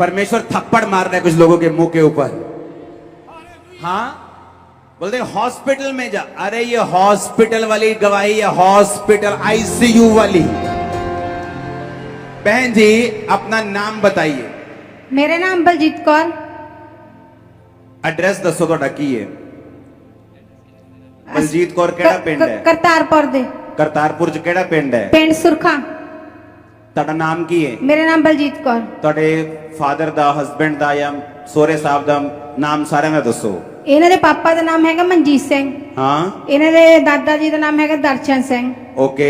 परमेश्वर थप्पड़ मार रहा है कुछ लोगों के मुंह के ऊपर। हाँ बोलते हॉस्पिटल में जा, अरे ये हॉस्पिटल वाली गवाही है, हॉस्पिटल आईसीयू वाली। बहन जी अपना नाम बताइए। मेरा नाम बलजीत कौर। एड्रेस दसो तो की है। बलजीत कौर केड़ा पिंड है? करतारपुर दे। करतारपुर च केड़ा पिंड है? पिंड सुरखा। ਤੁਹਾਡਾ ਨਾਮ ਕੀ ਹੈ? ਮੇਰਾ ਨਾਮ ਬਲਜੀਤ ਕੌਰ। ਤੁਹਾਡੇ ਫਾਦਰ ਦਾ, ਹਸਬੰਡ ਦਾ ਜਾਂ ਸੋਹਰੇ ਸਾਹਿਬ ਦਾ ਨਾਮ ਸਾਰਿਆਂ ਦਾ ਦੱਸੋ। ਇਹਨਾਂ ਦੇ ਪਾਪਾ ਦਾ ਨਾਮ ਹੈਗਾ ਮਨਜੀਤ ਸਿੰਘ। ਹਾਂ। ਇਹਨਾਂ ਦੇ ਦਾਦਾ ਜੀ ਦਾ ਨਾਮ ਹੈਗਾ ਦਰਸ਼ਨ ਸਿੰਘ। ਓਕੇ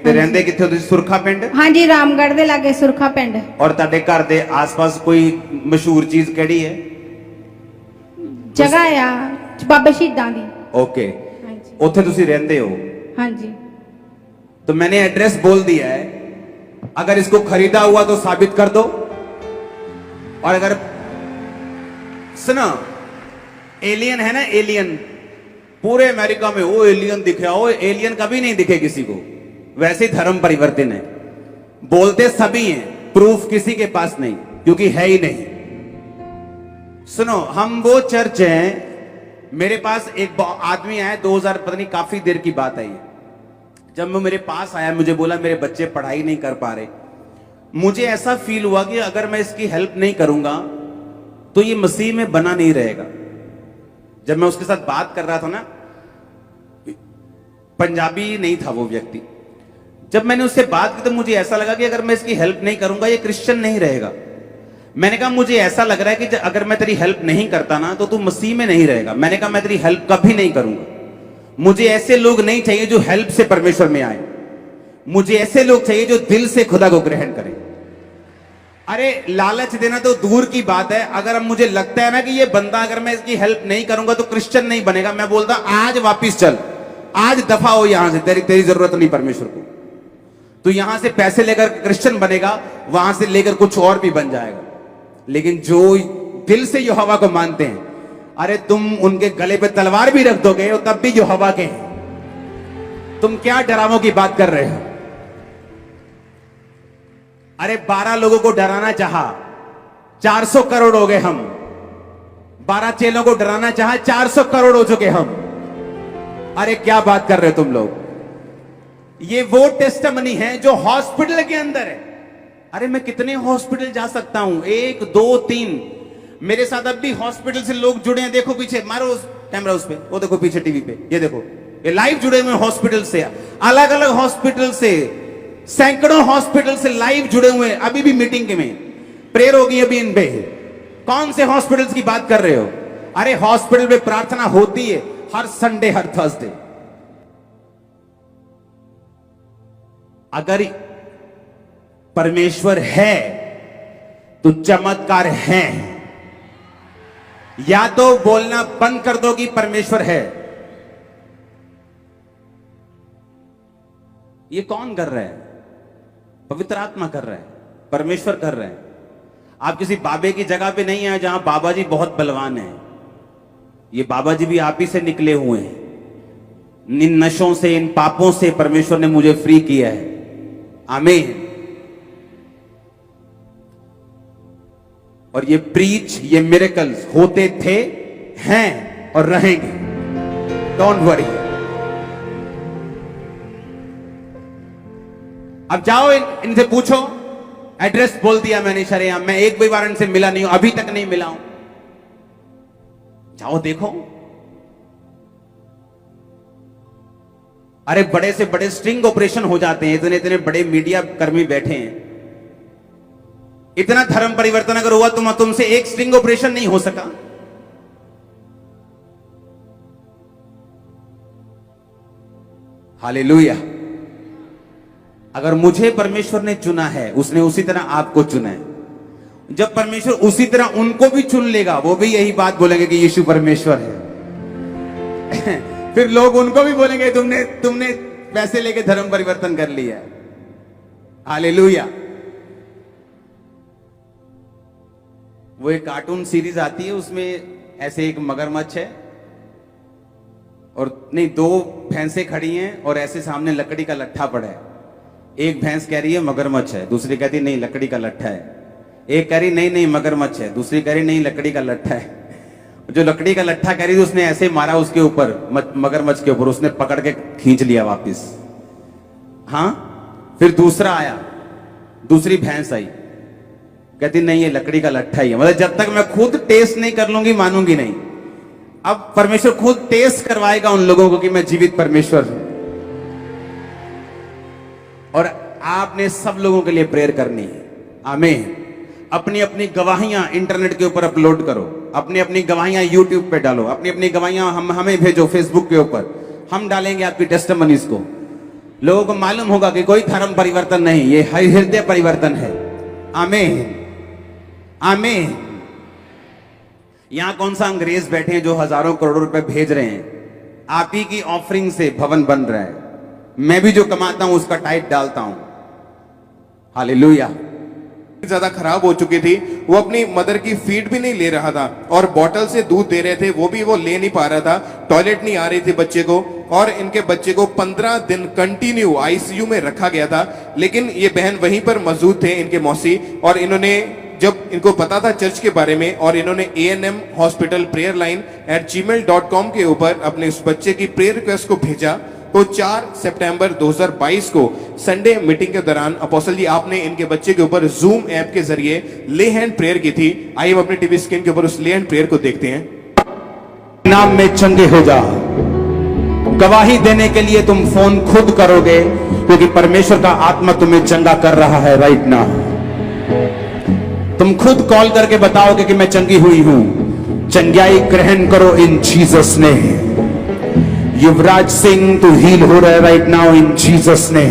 ਤੇ ਰਹਿੰਦੇ ਕਿੱਥੇ ਹੋ ਤੁਸੀਂ? ਸੁਰਖਾ ਪਿੰਡ? ਹਾਂਜੀ ਰਾਮਗੜ੍ਹ ਦੇ ਲਾਗੇ ਸੁਰਖਾ ਪਿੰਡ। ਔਰ ਤੁਹਾਡੇ ਘਰ ਦੇ ਆਸ-ਪਾਸ ਕੋਈ ਮਸ਼ਹੂਰ ਚੀਜ਼ ਕਿਹੜੀ ਹੈ? ਜਗ੍ਹਾ ਆ ਬਾਬਾ ਸ਼ਹੀਦਾਂ ਦੀ। ओके ਉੱਥੇ ਤੁਸੀਂ ਰਹਿੰਦੇ ਹੋ? ਹਾਂਜੀ। तो मैंने एड्रेस बोल दिया है, अगर इसको खरीदा हुआ तो साबित कर दो। और अगर सुना एलियन है ना, एलियन पूरे अमेरिका में वो एलियन दिखे, वो एलियन कभी नहीं दिखे किसी को। वैसे ही धर्म परिवर्तन है, बोलते सभी हैं, प्रूफ किसी के पास नहीं क्योंकि है ही नहीं। सुनो हम वो चर्च हैं, मेरे पास एक आदमी आया 2000 पता नहीं काफी देर की बात है ये। जब वो मेरे पास आया मुझे बोला मेरे बच्चे पढ़ाई नहीं कर पा रहे, मुझे ऐसा फील हुआ कि अगर मैं इसकी हेल्प नहीं करूंगा तो ये मसीह में बना नहीं रहेगा। जब मैं उसके साथ बात कर रहा था ना, पंजाबी नहीं था वो व्यक्ति, जब मैंने उससे बात की तो मुझे ऐसा लगा कि अगर मैं इसकी हेल्प नहीं करूंगा ये क्रिश्चियन नहीं रहेगा। मैंने कहा मुझे ऐसा लग रहा है कि अगर मैं तेरी हेल्प नहीं करता ना तो तू मसीह में नहीं रहेगा। मैंने कहा मैं तेरी हेल्प कभी नहीं करूंगा। मुझे ऐसे लोग नहीं चाहिए जो हेल्प से परमेश्वर में आए, मुझे ऐसे लोग चाहिए जो दिल से खुदा को ग्रहण करें। अरे लालच देना तो दूर की बात है, अगर अब मुझे लगता है ना कि ये बंदा अगर मैं इसकी हेल्प नहीं करूंगा तो क्रिश्चियन नहीं बनेगा, मैं बोलता आज वापिस चल, आज दफा हो यहां से, तेरी जरूरत नहीं परमेश्वर को। तो यहां से पैसे लेकर क्रिश्चियन बनेगा, वहां से लेकर कुछ और भी बन जाएगा। लेकिन जो दिल से यहोवा को मानते हैं, अरे तुम उनके गले पे तलवार भी रख दोगे और तब भी यहोवा के हैं। तुम क्या डरावों की बात कर रहे हो? अरे 12 लोगों को डराना चाहा, 400 करोड़ हो गए हम। 12 चेलों को डराना चाहा, 400 करोड़ हो चुके हम। अरे क्या बात कर रहे हो तुम लोग? ये वो टेस्टिमनी है जो हॉस्पिटल के अंदर है। अरे मैं कितने हॉस्पिटल जा सकता हूं, 1 2 3। मेरे साथ अब भी हॉस्पिटल से लोग जुड़े हैं। देखो पीछे, मारो उस कैमरा उस पे, वो देखो पीछे टीवी पे, ये देखो, ये लाइव जुड़े हुए हॉस्पिटल से, अलग अलग हॉस्पिटल से, सैकड़ों हॉस्पिटल से लाइव जुड़े हुए हैं। अभी भी मीटिंग में प्रेयर होगी अभी इन पे। कौन से हॉस्पिटल्स की बात कर रहे हो? अरे हॉस्पिटल में प्रार्थना होती है हर संडे, हर थर्सडे। अगर परमेश्वर है तो चमत्कार है। या तो बोलना बंद कर दो कि परमेश्वर है। ये कौन कर रहा है? पवित्र आत्मा कर रहा है, परमेश्वर कर रहा है। आप किसी बाबे की जगह पे नहीं आए जहां बाबा जी बहुत बलवान है। ये बाबा जी भी आप ही से निकले हुए हैं। इन नशों से, इन पापों से परमेश्वर ने मुझे फ्री किया है। आमीन। और ये प्रीच, ये मिरेकल्स होते थे, हैं और रहेंगे। Don't worry. अब जाओ इनसे पूछो, एड्रेस बोल दिया मैंने शरेआम। मैं एक भी बार इनसे मिला नहीं हूं, अभी तक नहीं मिला हूं। जाओ देखो। अरे बड़े से बड़े स्ट्रिंग ऑपरेशन हो जाते हैं, इतने इतने बड़े मीडिया कर्मी बैठे हैं। इतना धर्म परिवर्तन अगर हुआ तो तुमसे एक स्ट्रिंग ऑपरेशन नहीं हो सका। हालेलुया। अगर मुझे परमेश्वर ने चुना है, उसने उसी तरह आपको चुना है। जब परमेश्वर उसी तरह उनको भी चुन लेगा, वो भी यही बात बोलेंगे कि यीशु परमेश्वर है। फिर लोग उनको भी बोलेंगे तुमने पैसे लेके धर्म परिवर्तन कर लिया। हालेलुया। वो एक कार्टून सीरीज आती है, उसमें ऐसे एक मगरमच्छ है और नहीं, 2 भैंसें खड़ी हैं और ऐसे सामने लकड़ी का लट्ठा पड़ा है। एक भैंस कह रही है मगरमच्छ है, दूसरी कहती नहीं लकड़ी का लट्ठा है। एक कह रही नहीं नहीं मगरमच्छ है, दूसरी कह रही नहीं लकड़ी का लट्ठा है। जो लकड़ी का लट्ठा कह रही थी उसने ऐसे मारा उसके ऊपर, मगरमच्छ के ऊपर, उसने पकड़ के खींच लिया वापस। हाँ, फिर दूसरा आया, दूसरी भैंस आई, कहती नहीं ये लकड़ी का लट्ठा ही है। मतलब जब तक मैं खुद टेस्ट नहीं कर लूंगी मानूंगी नहीं। अब परमेश्वर खुद टेस्ट करवाएगा उन लोगों को कि मैं जीवित परमेश्वर हूं। और आपने सब लोगों के लिए प्रेयर करनी है। आमीन। अपनी अपनी गवाहियां इंटरनेट के ऊपर अपलोड करो, अपनी अपनी गवाहियां यूट्यूब पे डालो, अपनी अपनी गवाहियां हमें भेजो फेसबुक के ऊपर, हम डालेंगे आपकी टेस्टिमनीज को। लोगों को मालूम होगा कि कोई धर्म परिवर्तन नहीं, ये हृदय परिवर्तन है। आमीन आमीन। यहां कौन सा अंग्रेज बैठे हैं जो हजारों करोड़ों रुपए भेज रहे हैं? आप ही की ऑफरिंग से भवन बन रहा है। मैं भी जो कमाता हूं उसका टाइट डालता हूं। हालेलुया। ज्यादा खराब हो चुकी थी, वो अपनी मदर की फीड भी नहीं ले रहा था और बॉटल से दूध दे रहे थे वो भी वो ले नहीं पा रहा था। टॉयलेट नहीं आ रही थी बच्चे को, और इनके बच्चे को 15 दिन कंटिन्यू आईसीयू में रखा गया था। लेकिन ये बहन वहीं पर मौजूद थे, इनके मौसी, और इन्होंने जब इनको पता था चर्च के बारे में, और इन्होंने ANM hospital prayer line @gmail.com के ऊपर अपने उस बच्चे की प्रेयर रिक्वेस्ट को भेजा। तो 4 सितंबर 2022 को संडे मीटिंग के दौरान अपोस्टल जी आपने इनके बच्चे के ऊपर जूम ऐप के जरिए ले हैंड प्रेयर की थी। आइए हम अपने टीवी स्क्रीन के ऊपर उस ले हैंड प्रेयर को देखते हैं। नाम में चंगे हो जाओ। गवाही देने के लिए तुम फोन खुद करोगे, क्योंकि परमेश्वर का आत्मा तुम्हें चंगा कर रहा है राइट नाउ। तुम खुद कॉल करके बताओगे कि मैं चंगी हुई हूं। चंगाई ग्रहण करो इन जीसस ने। युवराज सिंह तू हील हो रहा है राइट नाउ इन जीसस ने।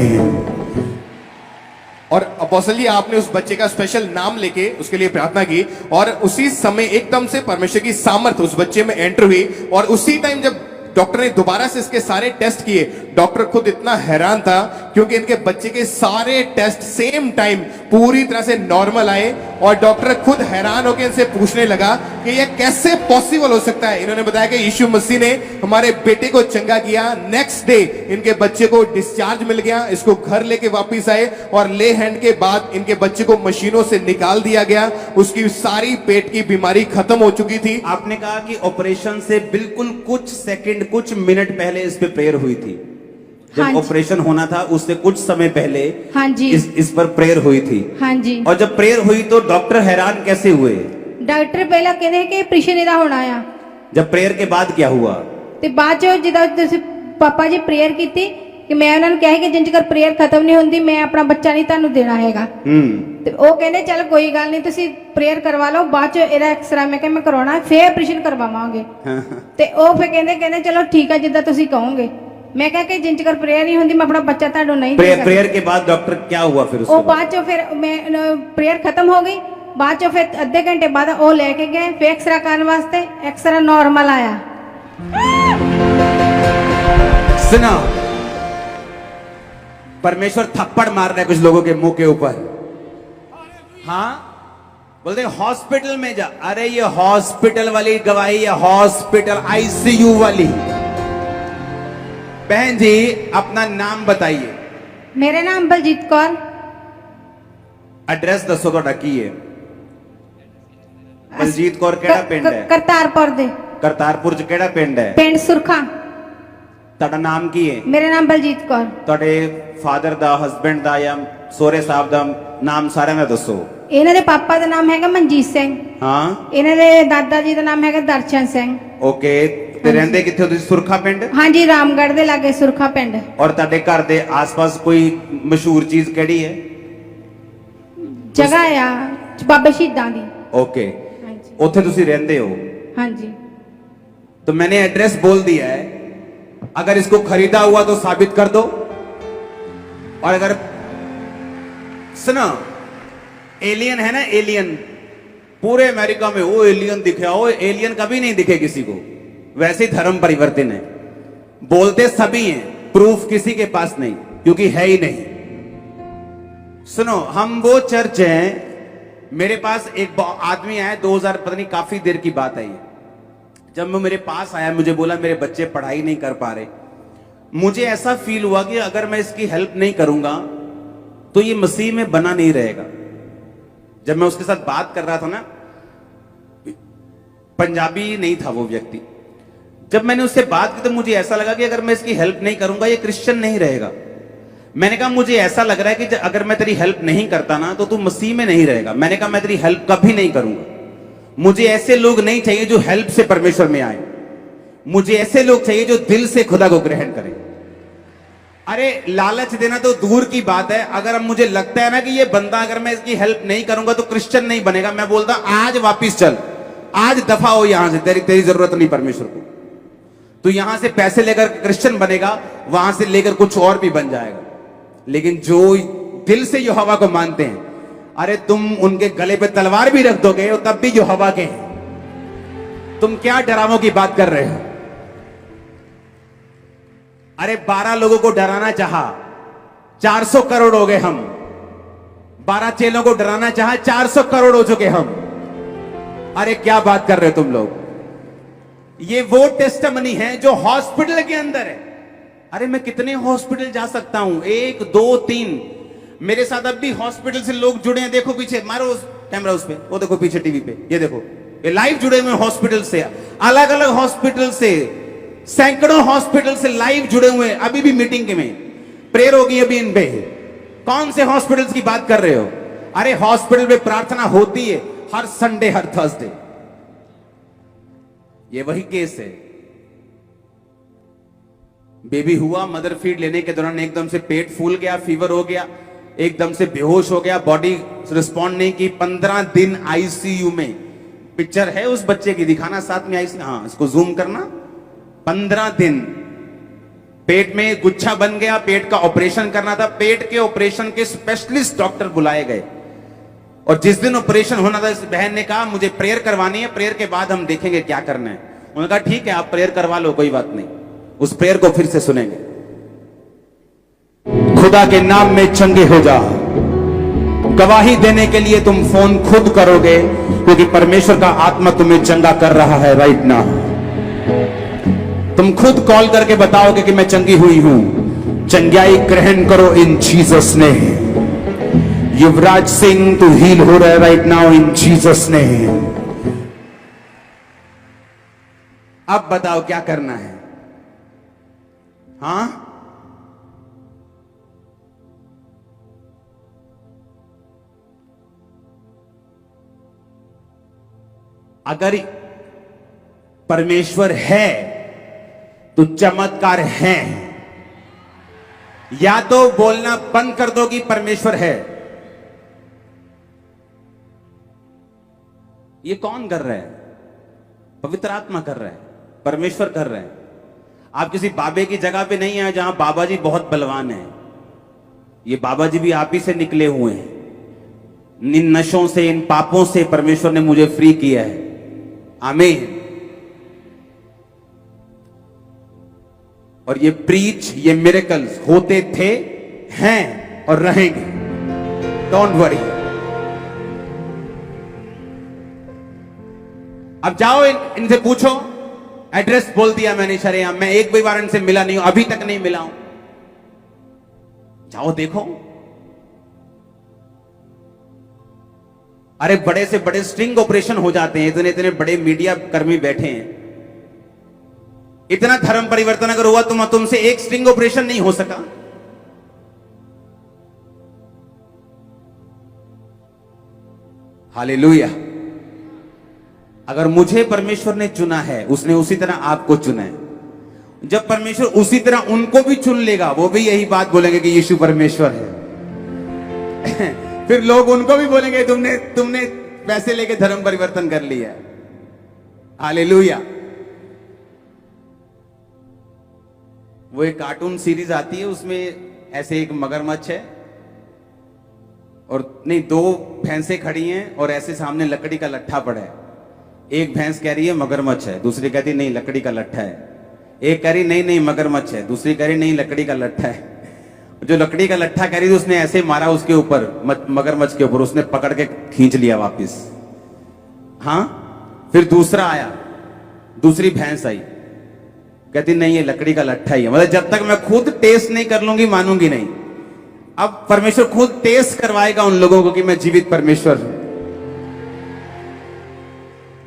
और अपोस्टल जी आपने उस बच्चे का स्पेशल नाम लेके उसके लिए प्रार्थना की, और उसी समय एकदम से परमेश्वर की सामर्थ उस बच्चे में एंटर हुई। और उसी टाइम जब डॉक्टर ने दोबारा से इसके सारे टेस्ट किए, डॉक्टर खुद इतना हैरान था क्योंकि इनके बच्चे के सारे टेस्ट सेम टाइम पूरी तरह से नॉर्मल आए। और डॉक्टर खुद हैरान होकर इनसे पूछने लगा कि यह कैसे पॉसिबल हो सकता है। इन्होंने बताया कि यीशु मसीह ने हमारे बेटे को चंगा किया। नेक्स्ट डे इनके बच्चे को डिस्चार्ज मिल गया, इसको घर लेके वापस आए, और ले हैंड के बाद इनके बच्चे को मशीनों से निकाल दिया गया। उसकी सारी पेट की बीमारी खत्म हो चुकी थी। आपने कहा कि ऑपरेशन से बिल्कुल कुछ सेकंड कुछ मिनट पहले इस पे प्रेयर हुई थी। हाँ जब जी। ऑपरेशन होना था उससे कुछ समय पहले हाँ जी। इस पर प्रेयर हुई थी। हाँ जी। और जब प्रेयर हुई तो डॉक्टर हैरान कैसे हुए? ਡਾਕਟਰ ਪਹਿਲਾਂ ਕਹਿੰਦੇ ਕਿ ਆਪਰੇਸ਼ਨ ਇਹਦਾ ਹੋਣਾ ਆ, जब प्रेयर के बाद क्या हुआ? ਤੇ ਬਾਅਦ ਚ ਜਿੱਦਾਂ ਤੁਸੀਂ ਪਾਪਾ ਜੀ ਪ੍ਰੇਅਰ ਕੀਤੀ ਕਿ ਮੈਂ ਉਹਨਾਂ ਨੂੰ ਕਿਹਾ ਕਿ ਜਿੰਨ ਚਿਰ ਪ੍ਰੇਅਰ ਖਤਮ ਨਹੀਂ ਹੁੰਦੀ ਮੈਂ ਆਪਣਾ ਬੱਚਾ ਨਹੀਂ ਤੁਹਾਨੂੰ ਦੇਣਾ ਹੈਗਾ। ਤੇ ਉਹ ਕਹਿੰਦੇ ਚਲ ਕੋਈ ਗੱਲ ਨਹੀਂ ਤੁਸੀਂ ਪ੍ਰੇਅਰ ਕਰਵਾ ਲਓ, ਬਾਅਦ ਚ ਇਹਦਾ ਐਕਸਰਾ ਮੈਂ ਕਿਹਾ ਮੈਂ ਕਰਾਉਣਾ ਫੇਰ ਆਪਰੇਸ਼ਨ ਕਰਵਾਵਾਂਗੇ। ਤੇ ਉਹ ਫੇਰ ਕਹਿੰਦੇ ਚਲੋ ਠੀਕ ਆ ਜਿੱਦਾਂ ਤੁਸੀਂ ਕਹੋਗੇ। मैं कहा कि जिन चकर प्रेयर नहीं होती मैं अपना बच्चा ताड़ो नहीं दे सकती। प्रेयर के बाद डॉक्टर क्या हुआ फिर? वो बाद चो फिर मैं प्रेयर खत्म हो गई, बाद चो फिर अद्धे घंटे बाद वो लेके गए फिर एक्सरा करने वास्ते, एक्सरा नॉर्मल आया। सुना, परमेश्वर थप्पड़ मार रहा है कुछ लोगों के मुंह के ऊपर। हाँ बोलते हॉस्पिटल में जा। अरे ये हॉस्पिटल वाली गवाही है, हॉस्पिटल ICU वाली। बहन जी अपना नाम बताइए। मेरा नाम बलजीत कौर। एड्रेस दसो तो की है। बलजीत कौर केड़ा पिंड है? करतारपुर दे। करतारपुर च केड़ा पिंड है? पिंड सुरखा। ਤੁਹਾਡਾ ਨਾਮ ਕੀ ਹੈ? मेरा नाम बलजीत कौर। ਤੁਹਾਡੇ ਫਾਦਰ ਦਾ, ਹਸਬੰਡ ਦਾ ਜਾਂ ਸੋਹਰੇ ਸਾਹਿਬ ਦਾ ਨਾਮ ਸਾਰਿਆਂ ਦਾ ਦੱਸੋ। ਇਹਨਾਂ ਦੇ ਪਾਪਾ ਦਾ ਨਾਮ ਹੈਗਾ ਮਨਜੀਤ ਸਿੰਘ। ਹਾਂ। ਇਹਨਾਂ ਦੇ ਦਾਦਾ ਜੀ ਦਾ ਨਾਮ ਹੈਗਾ ਦਰਸ਼ਨ ਸਿੰਘ। ਓਕੇ। ਤੇ ਰਹਿੰਦੇ ਕਿੱਥੇ ਹੋ ਤੁਸੀਂ? ਸੁਰਖਾ ਪਿੰਡ? ਹਾਂਜੀ ਰਾਮਗੜ੍ਹ ਦੇ ਲਾਗੇ ਸੁਰਖਾ ਪਿੰਡ। ਔਰ ਤੁਹਾਡੇ ਘਰ ਦੇ ਆਸ-ਪਾਸ ਕੋਈ ਮਸ਼ਹੂਰ ਚੀਜ਼ ਕਿਹੜੀ ਹੈ? ਜਗ੍ਹਾ ਆ ਬਾਬਾ ਸ਼ਹੀਦਾਂ ਦੀ। ओके। ਹਾਂਜੀ ਉੱਥੇ ਤੁਸੀਂ ਰਹਿੰਦੇ ਹੋ? ਹਾਂਜੀ। तो मैंने एड्रेस बोल दिया है, अगर इसको खरीदा हुआ तो साबित कर दो। और अगर सुना, एलियन है ना, एलियन पूरे अमेरिका में वो एलियन दिखे, वो एलियन कभी नहीं दिखे किसी को। वैसे ही धर्म परिवर्तन है, बोलते सभी हैं, प्रूफ किसी के पास नहीं क्योंकि है ही नहीं। सुनो, हम वो चर्च हैं। मेरे पास एक आदमी आया 2000 पता नहीं काफी देर की बात है ये। जब वो मेरे पास आया मुझे बोला मेरे बच्चे पढ़ाई नहीं कर पा रहे। मुझे ऐसा फील हुआ कि अगर मैं इसकी हेल्प नहीं करूंगा तो ये मसीह में बना नहीं रहेगा। जब मैं उसके साथ बात कर रहा था ना, पंजाबी नहीं था वो व्यक्ति। जब मैंने उससे बात की तो मुझे ऐसा लगा कि अगर मैं इसकी हेल्प नहीं करूंगा ये क्रिश्चियन नहीं रहेगा। मैंने कहा मुझे ऐसा लग रहा है कि अगर मैं तेरी हेल्प नहीं करता ना तो तू मसीह में नहीं रहेगा। मैंने कहा मैं तेरी हेल्प कभी नहीं करूंगा। मुझे ऐसे लोग नहीं चाहिए जो हेल्प से परमेश्वर में आए। मुझे ऐसे लोग चाहिए जो दिल से खुदा को ग्रहण करें। अरे लालच देना तो दूर की बात है, अगर अब मुझे लगता है ना कि ये बंदा अगर मैं इसकी हेल्प नहीं करूंगा तो क्रिश्चियन नहीं बनेगा, मैं बोलता आज वापिस चल, आज दफा हो यहां से, तेरी जरूरत नहीं परमेश्वर को। तो यहां से पैसे लेकर क्रिश्चियन बनेगा, वहां से लेकर कुछ और भी बन जाएगा। लेकिन जो दिल से यहोवा को मानते हैं, अरे तुम उनके गले पे तलवार भी रख दोगे और तब भी यहोवा के हैं। तुम क्या डरावों की बात कर रहे हो? अरे 12 लोगों को डराना चाहा, 400 करोड़ हो गए हम। 12 चेलों को डराना चाहा, 400 करोड़ हो चुके हम। अरे क्या बात कर रहे हो तुम लोग? ये वो टेस्टमनी है जो हॉस्पिटल के अंदर है। अरे मैं कितने हॉस्पिटल जा सकता हूं, 1 2 3। मेरे साथ अब भी हॉस्पिटल से लोग जुड़े हैं। देखो पीछे, मारो उस कैमरा उस पे, वो देखो पीछे टीवी पे, ये देखो, ये लाइव जुड़े हुए हॉस्पिटल से, अलग अलग हॉस्पिटल से, सैकड़ों हॉस्पिटल से लाइव जुड़े हुए हैं। अभी भी मीटिंग में प्रेयर होगी अभी इन पे। कौन से हॉस्पिटल्स की बात कर रहे हो? अरे हॉस्पिटल में प्रार्थना होती है हर संडे, हर थर्सडे। ये वही केस है। बेबी हुआ, मदर फीड लेने के दौरान एकदम से पेट फूल गया, फीवर हो गया, एकदम से बेहोश हो गया, बॉडी रिस्पॉन्ड नहीं की। 15 दिन आईसीयू में। पिक्चर है उस बच्चे की, दिखाना साथ में आईसीयू, हाँ इसको जूम करना। 15 दिन पेट में गुच्छा बन गया, पेट का ऑपरेशन करना था। पेट के ऑपरेशन के स्पेशलिस्ट डॉक्टर बुलाए गए और जिस दिन ऑपरेशन होना था, इस बहन ने कहा मुझे प्रेयर करवानी है, प्रेयर के बाद हम देखेंगे क्या करना है। उन्होंने कहा ठीक है आप प्रेयर करवा लो, कोई बात नहीं। उस प्रेयर को फिर से सुनेंगे। खुदा के नाम में चंगे हो जाओ। गवाही देने के लिए तुम फोन खुद करोगे, क्योंकि परमेश्वर का आत्मा तुम्हें चंगा कर रहा है राइट नाउ। तुम खुद कॉल करके बताओगे कि मैं चंगी हुई हूं। चंगाई ग्रहण करो इन जीसस ने। युवराज सिंह तू हील हो रहा है राइट नाउ इन जीसस ने। अब बताओ क्या करना है? हाँ, अगर परमेश्वर है तो चमत्कार है। या तो बोलना बंद कर दो कि परमेश्वर है। ये कौन कर रहा है? पवित्र आत्मा कर रहा है, परमेश्वर कर रहा है। आप किसी बाबे की जगह पे नहीं आए जहां बाबा जी बहुत बलवान है। ये बाबा जी भी आप ही से निकले हुए हैं। इन नशों से, इन पापों से परमेश्वर ने मुझे फ्री किया है। आमीन। और ये प्रीच, ये मिरेकल्स होते थे, हैं और रहेंगे। Don't worry. अब जाओ इनसे पूछो, एड्रेस बोल दिया मैंने शरेआम। मैं एक भी बार इनसे मिला नहीं हूं, अभी तक नहीं मिला हूं। जाओ देखो। अरे बड़े से बड़े स्ट्रिंग ऑपरेशन हो जाते हैं। इतने इतने बड़े मीडिया कर्मी बैठे हैं। इतना धर्म परिवर्तन अगर हुआ तो तुमसे एक स्ट्रिंग ऑपरेशन नहीं हो सका। हालेलुया। अगर मुझे परमेश्वर ने चुना है, उसने उसी तरह आपको चुना है। जब परमेश्वर उसी तरह उनको भी चुन लेगा, वो भी यही बात बोलेंगे कि यीशु परमेश्वर है। फिर लोग उनको भी बोलेंगे तुमने पैसे लेके धर्म परिवर्तन कर लिया। हालेलुया। वो एक कार्टून सीरीज आती है, उसमें ऐसे एक मगरमच्छ है और नहीं, 2 भैंसें खड़ी हैं और ऐसे सामने लकड़ी का लट्ठा पड़ा है। एक भैंस कह रही है मगरमच्छ है, दूसरी कहती नहीं लकड़ी का लट्ठा है। एक कह रही नहीं मगरमच्छ है, दूसरी कह रही नहीं लकड़ी का लट्ठा है। जो लकड़ी का लट्ठा कह रही थी उसने ऐसे मारा उसके ऊपर, मगरमच्छ के ऊपर, उसने पकड़ के खींच लिया वापिस। हाँ, फिर दूसरा आया, दूसरी भैंस आई, कहती नहीं ये लकड़ी का लट्ठा ही है। मतलब जब तक मैं खुद टेस्ट नहीं कर लूंगी मानूंगी नहीं। अब परमेश्वर खुद टेस्ट करवाएगा उन लोगों को कि मैं जीवित परमेश्वर हूं।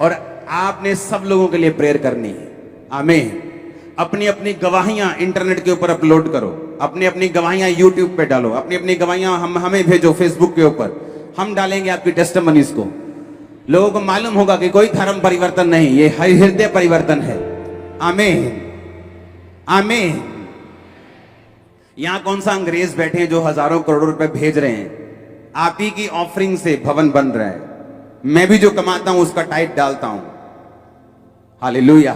और आपने सब लोगों के लिए प्रेयर करनी है। आमीन। अपनी अपनी गवाहियां इंटरनेट के ऊपर अपलोड करो, अपनी अपनी गवाहियां यूट्यूब पे डालो, अपनी अपनी गवाहियां हमें भेजो फेसबुक के ऊपर, हम डालेंगे आपकी टेस्टिमनीज को। लोगों को मालूम होगा कि कोई धर्म परिवर्तन नहीं, ये हृदय परिवर्तन है। आमीन आमीन। यहां कौन सा अंग्रेज बैठे हैं जो हजारों करोड़ों रुपए भेज रहे हैं? आप ही की ऑफरिंग से भवन बन रहा है। मैं भी जो कमाता हूं उसका टाइट डालता हूं। हालेलुया।